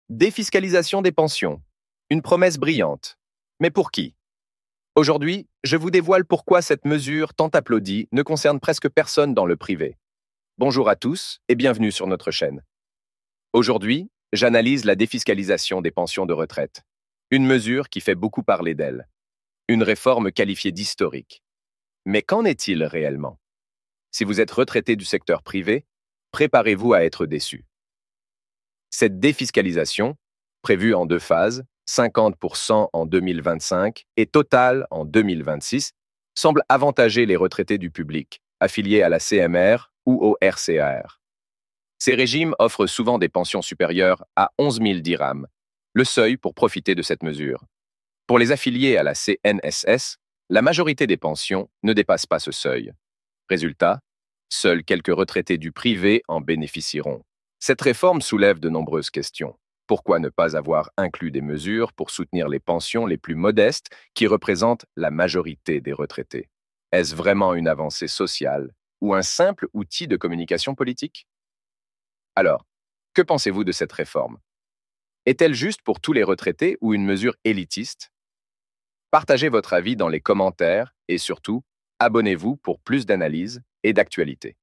Défiscalisation des pensions. Une promesse brillante. Mais pour qui? Aujourd'hui, je vous dévoile pourquoi cette mesure tant applaudie ne concerne presque personne dans le privé. Bonjour à tous et bienvenue sur notre chaîne. Aujourd'hui, j'analyse la défiscalisation des pensions de retraite. Une mesure qui fait beaucoup parler d'elle. Une réforme qualifiée d'historique. Mais qu'en est-il réellement? Si vous êtes retraité du secteur privé, préparez-vous à être déçu. Cette défiscalisation, prévue en deux phases, 50% en 2025 et totale en 2026, semble avantager les retraités du public, affiliés à la CMR ou au RCAR. Ces régimes offrent souvent des pensions supérieures à 11 000 dirhams, le seuil pour profiter de cette mesure. Pour les affiliés à la CNSS, la majorité des pensions ne dépasse pas ce seuil. Résultat, seuls quelques retraités du privé en bénéficieront. Cette réforme soulève de nombreuses questions. Pourquoi ne pas avoir inclus des mesures pour soutenir les pensions les plus modestes qui représentent la majorité des retraités? Est-ce vraiment une avancée sociale ou un simple outil de communication politique? Alors, que pensez-vous de cette réforme? Est-elle juste pour tous les retraités ou une mesure élitiste? Partagez votre avis dans les commentaires et surtout, abonnez-vous pour plus d'analyses et d'actualités.